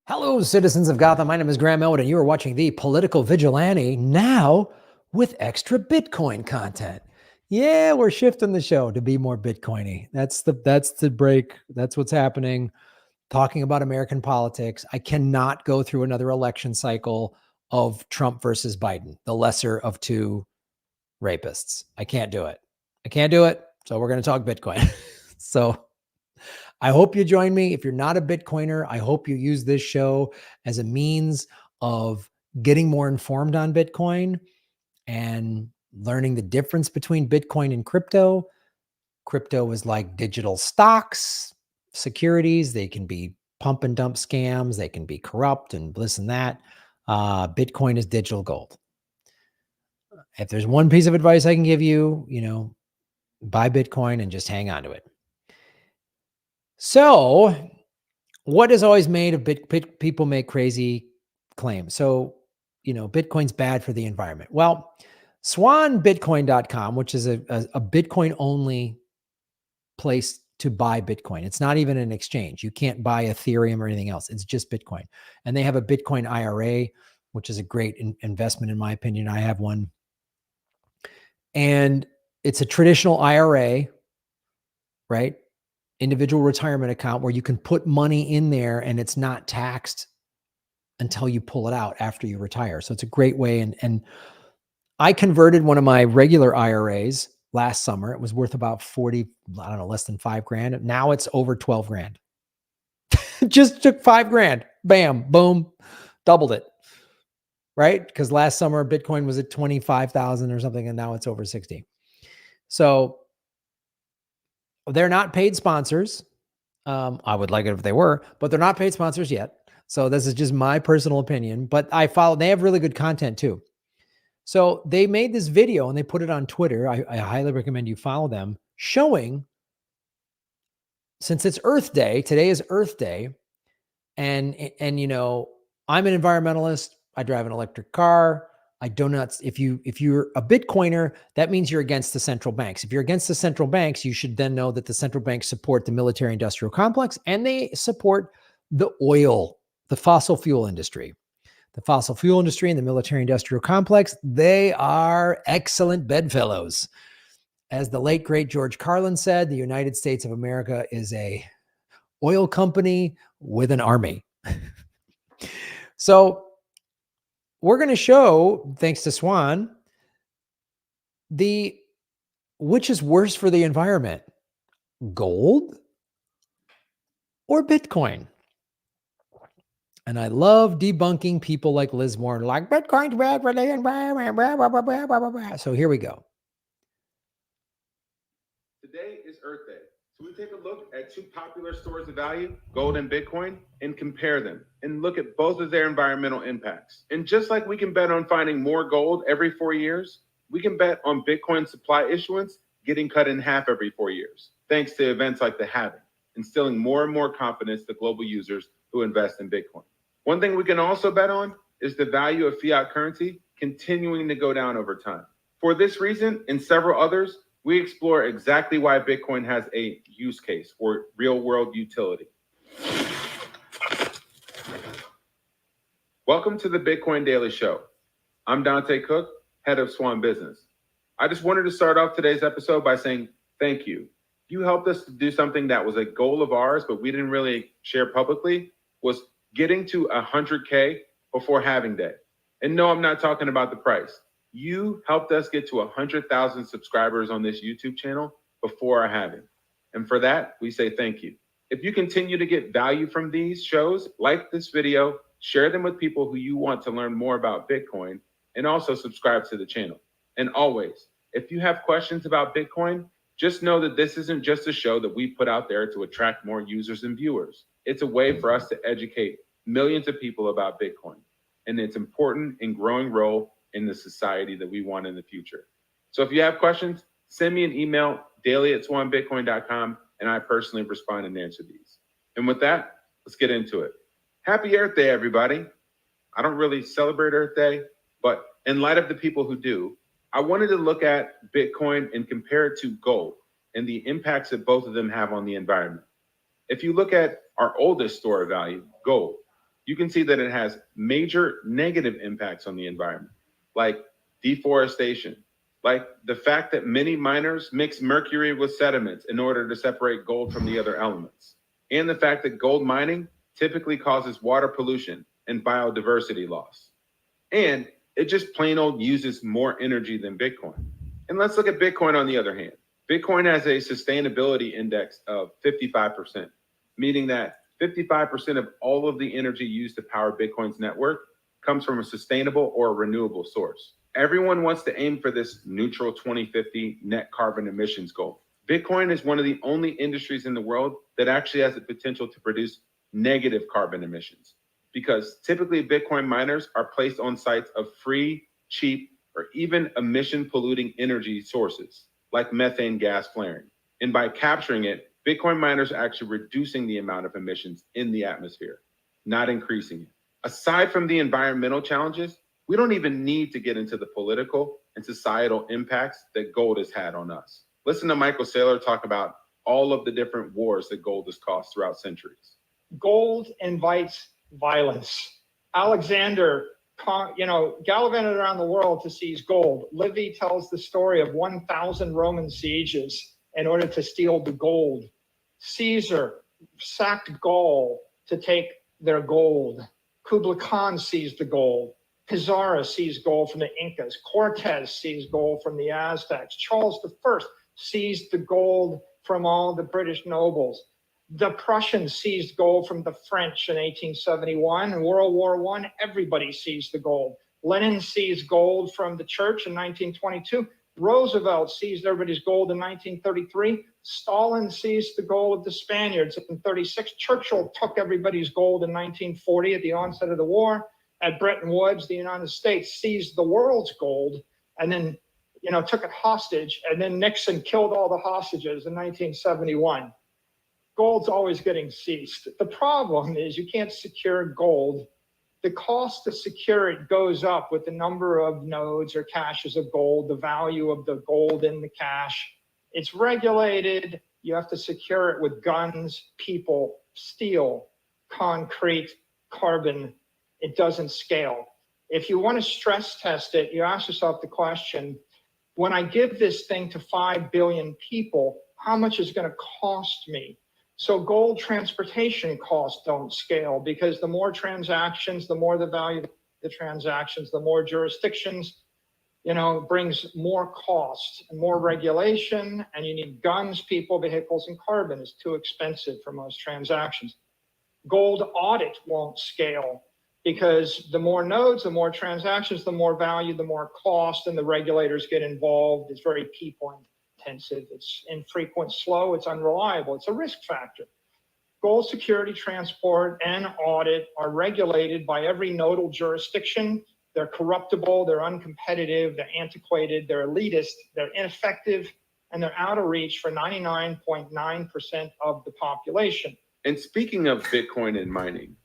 Hello, citizens of Gotham. My name is Graham Elwood, and you are watching The Political Vigilante, now with extra Bitcoin content. Yeah, we're shifting the show to be more Bitcoiny. That's the break. That's what's happening. Talking about American politics. I cannot go through another election cycle of Trump versus Biden, the lesser of two rapists. I can't do it. So we're going to talk Bitcoin. So I hope you join me. If you're not a Bitcoiner, I hope you use this show as a means of getting more informed on Bitcoin and learning the difference between Bitcoin and crypto. Crypto is like digital stocks, securities. They can be pump and dump scams. They can be corrupt and this and that. Bitcoin is digital gold. If there's one piece of advice I can give you, buy Bitcoin and just hang on to it. So, what is always made of people make crazy claims. So, Bitcoin's bad for the environment. Well, SwanBitcoin.com, which is a Bitcoin only place to buy Bitcoin. It's not even an exchange. You can't buy Ethereum or anything else. It's just Bitcoin. And they have a Bitcoin IRA, which is a great investment in my opinion. I have one. And it's a traditional IRA, right? Individual retirement account where you can put money in there and it's not taxed until you pull it out after you retire. So it's a great way. And I converted one of my regular IRAs last summer. It was worth about 40, I don't know, less than $5,000. Now it's over 12 grand. Just took $5,000. Bam, boom, doubled it. Right? Because last summer Bitcoin was at 25,000 or something, and now it's over 60. So they're not paid sponsors. I would like it if they were, but they're not paid sponsors yet. So this is just my personal opinion, but they have really good content too. So they made this video and they put it on Twitter. I highly recommend you follow them, showing, since it's Earth Day, today is Earth Day. And I'm an environmentalist. I drive an electric car. I do not, if you're a Bitcoiner, that means you're against the central banks. If you're against the central banks, you should then know that the central banks support the military industrial complex and they support the fossil fuel industry. The fossil fuel industry and the military industrial complex, they are excellent bedfellows. As the late, great George Carlin said, the United States of America is a oil company with an army. So we're going to show, thanks to Swan, which is worse for the environment, gold or Bitcoin. And I love debunking people like Liz Warren, like Bitcoin's bad for the environment, blah, blah, blah, blah, blah, blah. So here we go. Today is Earth Day. So we take a look at two popular stores of value, gold and Bitcoin, and compare them and look at both of their environmental impacts. And just like we can bet on finding more gold every 4 years, we can bet on Bitcoin supply issuance getting cut in half every 4 years, thanks to events like the halving, instilling more and more confidence to global users who invest in Bitcoin. One thing we can also bet on is the value of fiat currency continuing to go down over time. For this reason and several others, we explore exactly why Bitcoin has a use case or real-world utility. Welcome to the Bitcoin Daily Show. I'm Dante Cook, head of Swan Business. I just wanted to start off today's episode by saying thank you. You helped us to do something that was a goal of ours, but we didn't really share publicly, was getting to 100K before halving day. And no, I'm not talking about the price. You helped us get to 100,000 subscribers on this YouTube channel before our halving. And for that, we say thank you. If you continue to get value from these shows, like this video, share them with people who you want to learn more about Bitcoin, and also subscribe to the channel. And always, if you have questions about Bitcoin, just know that this isn't just a show that we put out there to attract more users and viewers. It's a way for us to educate millions of people about Bitcoin and its important and growing role in the society that we want in the future. So if you have questions, send me an email, daily@swanbitcoin.com, and I personally respond and answer these. And with that, let's get into it. Happy Earth Day, everybody. I don't really celebrate Earth Day, but in light of the people who do, I wanted to look at Bitcoin and compare it to gold and the impacts that both of them have on the environment. If you look at our oldest store of value, gold, you can see that it has major negative impacts on the environment, like deforestation, like the fact that many miners mix mercury with sediments in order to separate gold from the other elements, and the fact that gold mining typically causes water pollution and biodiversity loss. And it just plain old uses more energy than Bitcoin. And let's look at Bitcoin on the other hand. Bitcoin has a sustainability index of 55%, meaning that 55% of all of the energy used to power Bitcoin's network comes from a sustainable or a renewable source. Everyone wants to aim for this neutral 2050 net carbon emissions goal. Bitcoin is one of the only industries in the world that actually has the potential to produce negative carbon emissions, because typically Bitcoin miners are placed on sites of free, cheap, or even emission polluting energy sources like methane gas flaring. And by capturing it, Bitcoin miners are actually reducing the amount of emissions in the atmosphere, not increasing it. Aside from the environmental challenges, we don't even need to get into the political and societal impacts that gold has had on us. Listen to Michael Saylor talk about all of the different wars that gold has caused throughout centuries. Gold invites violence. Alexander, gallivanted around the world to seize gold. Livy tells the story of 1,000 Roman sieges in order to steal the gold. Caesar sacked Gaul to take their gold. Kublai Khan seized the gold. Pizarro seized gold from the Incas. Cortez seized gold from the Aztecs. Charles I seized the gold from all the British nobles. The Prussians seized gold from the French in 1871. In World War I, everybody seized the gold. Lenin seized gold from the church in 1922. Roosevelt seized everybody's gold in 1933. Stalin seized the gold of the Spaniards in 1936. Churchill took everybody's gold in 1940 at the onset of the war. At Bretton Woods, the United States seized the world's gold and then, took it hostage. And then Nixon killed all the hostages in 1971. Gold's always getting seized. The problem is you can't secure gold. The cost to secure it goes up with the number of nodes or caches of gold, the value of the gold in the cache. It's regulated. You have to secure it with guns, people, steel, concrete, carbon. It doesn't scale. If you want to stress test it, you ask yourself the question, when I give this thing to 5 billion people, how much is it going to cost me? So gold transportation costs don't scale, because the more transactions, the more the value of the transactions, the more jurisdictions, brings more cost and more regulation, and you need guns, people, vehicles, and carbon. Is too expensive for most transactions. Gold audit won't scale, because the more nodes, the more transactions, the more value, the more cost, and the regulators get involved. It's very people intensive. It's infrequent, slow, it's unreliable. It's a risk factor. Gold security, transport, and audit are regulated by every nodal jurisdiction. They're corruptible, they're uncompetitive, they're antiquated, they're elitist, they're ineffective, and they're out of reach for 99.9% of the population. And speaking of Bitcoin and mining,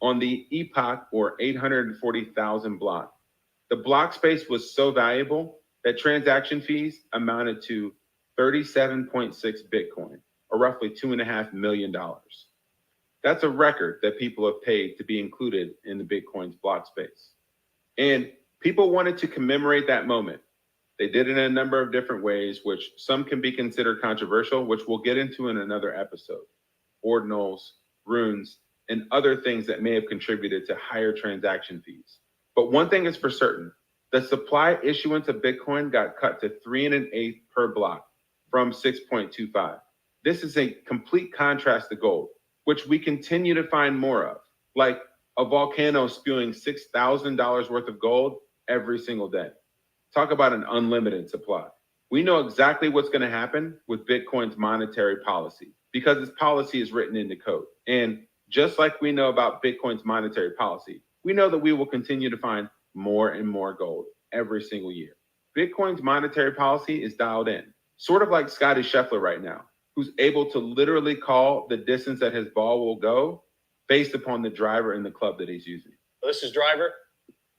on the epoch, or 840,000 block, the block space was so valuable that transaction fees amounted to 37.6 Bitcoin, or roughly $2.5 million. That's a record that people have paid to be included in the Bitcoin's block space. And people wanted to commemorate that moment. They did it in a number of different ways, which some can be considered controversial, which we'll get into in another episode. Ordinals, runes, and other things that may have contributed to higher transaction fees. But one thing is for certain, the supply issuance of Bitcoin got cut to 3 1/8 per block from 6.25. This is a complete contrast to gold, which we continue to find more of, like a volcano spewing $6,000 worth of gold every single day. Talk about an unlimited supply. We know exactly what's going to happen with Bitcoin's monetary policy, because its policy is written into code. And just like we know about Bitcoin's monetary policy, we know that we will continue to find more and more gold every single year. Bitcoin's monetary policy is dialed in, sort of like Scottie Scheffler right now, who's able to literally call the distance that his ball will go based upon the driver in the club that he's using. This is driver,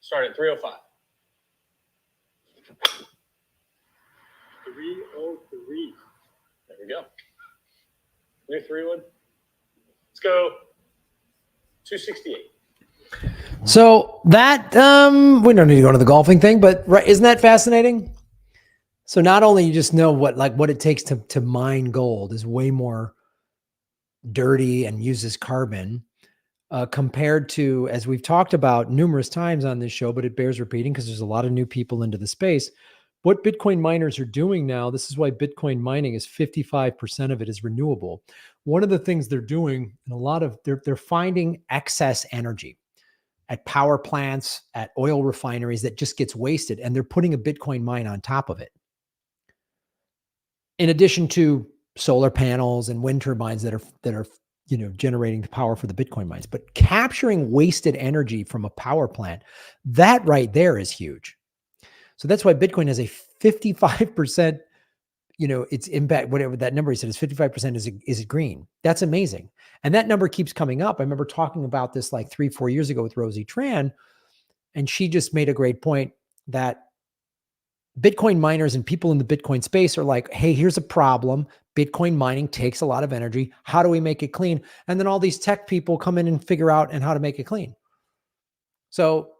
start at 305. 303. There we go. New 3 wood. Let's go 268. So that we don't need to go to the golfing thing, but right, isn't that fascinating? So not only you just know what it takes to mine gold is way more dirty and uses carbon compared to, as we've talked about numerous times on this show, but it bears repeating because there's a lot of new people into the space. What Bitcoin miners are doing now, this is why Bitcoin mining is 55% of it is renewable. One of the things they're doing, and a lot of they're finding excess energy at power plants, at oil refineries that just gets wasted, and they're putting a Bitcoin mine on top of it. In addition to solar panels and wind turbines that are generating the power for the Bitcoin mines, but capturing wasted energy from a power plant, that right there is huge. So that's why Bitcoin has a 55%, its impact, whatever that number he said is 55% is green. That's amazing. And that number keeps coming up. I remember talking about this like 3-4 years ago with Rosie Tran, and she just made a great point that Bitcoin miners and people in the Bitcoin space are like, hey, here's a problem. Bitcoin mining takes a lot of energy. How do we make it clean? And then all these tech people come in and figure out and how to make it clean. So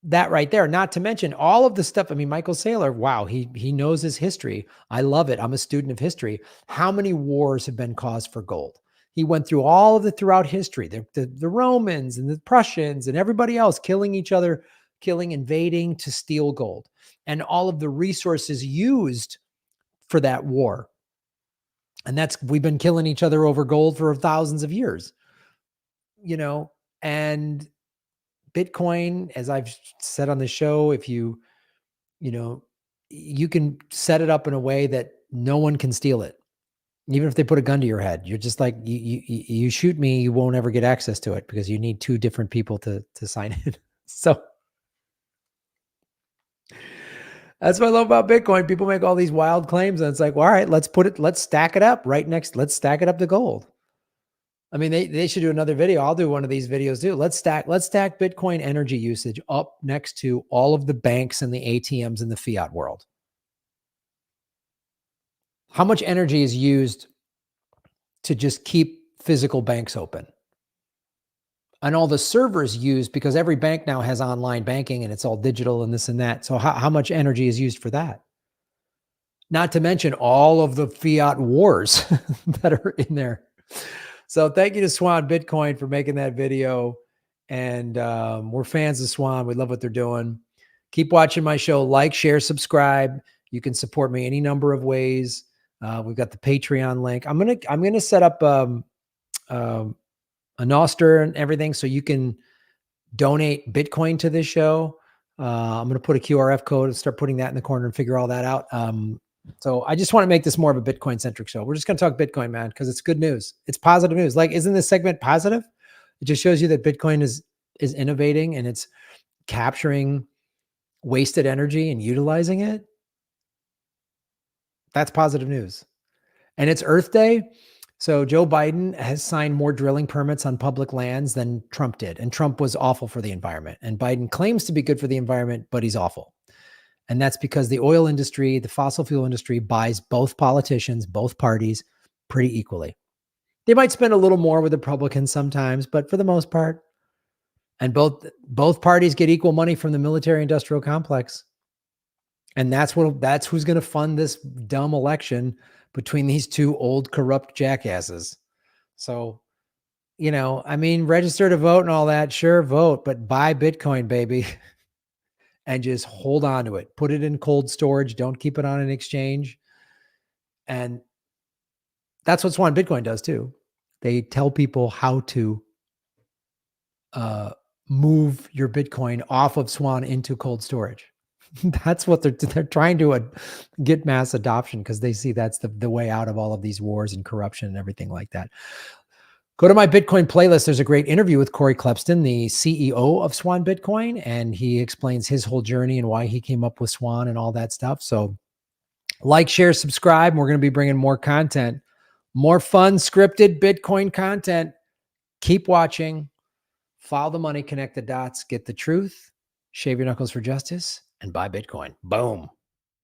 that right there, not to mention all of the stuff. I mean, Michael Saylor, wow, he knows his history. I love it. I'm a student of history. How many wars have been caused for gold? He went through all of it throughout history. The Romans and the Prussians and everybody else killing each other, invading to steal gold, and all of the resources used for that war. And we've been killing each other over gold for thousands of years, and Bitcoin, as I've said on the show, if you can set it up in a way that no one can steal it. Even if they put a gun to your head, you're just like, you shoot me, you won't ever get access to it because you need 2 different people to sign it. So that's what I love about Bitcoin. People make all these wild claims and it's like, well, all right, let's stack it up let's stack it up to gold. I mean, they should do another video. I'll do one of these videos too. Let's stack Bitcoin energy usage up next to all of the banks and the ATMs in the fiat world. How much energy is used to just keep physical banks open? And all the servers used, because every bank now has online banking and it's all digital and this and that. So how much energy is used for that? Not to mention all of the fiat wars that are in there. So thank you to Swan Bitcoin for making that video. And we're fans of Swan. We love what they're doing. Keep watching my show. Like, share, subscribe. You can support me any number of ways. We've got the Patreon link. I'm gonna set up a Noster and everything so you can donate Bitcoin to this show. I'm going to put a QRF code and start putting that in the corner and figure all that out. So I just want to make this more of a Bitcoin centric show. We're just going to talk Bitcoin, man, because it's good news. It's positive news. Like, isn't this segment positive? It just shows you that Bitcoin is innovating and it's capturing wasted energy and utilizing it. That's positive news. And it's Earth Day. So Joe Biden has signed more drilling permits on public lands than Trump did. And Trump was awful for the environment. And Biden claims to be good for the environment, but he's awful. And that's because the oil industry, the fossil fuel industry buys both politicians, both parties pretty equally. They might spend a little more with Republicans sometimes, but for the most part, and both parties get equal money from the military industrial complex. And that's who's going to fund this dumb election between these 2 old corrupt jackasses. So, I mean, register to vote and all that, sure, vote, but buy Bitcoin, baby. And just hold on to it. Put it in cold storage. Don't keep it on an exchange. And that's what Swan Bitcoin does too. They tell people how to move your Bitcoin off of Swan into cold storage. That's what they're trying to get mass adoption, because they see that's the way out of all of these wars and corruption and everything like that. Go to my Bitcoin playlist. There's a great interview with Corey Klepston, the CEO of Swan Bitcoin, and he explains his whole journey and why he came up with Swan and all that stuff. So like, share, subscribe. We're going to be bringing more content, more fun, scripted Bitcoin content. Keep watching. Follow the money, connect the dots, get the truth, shave your knuckles for justice, and buy Bitcoin. Boom.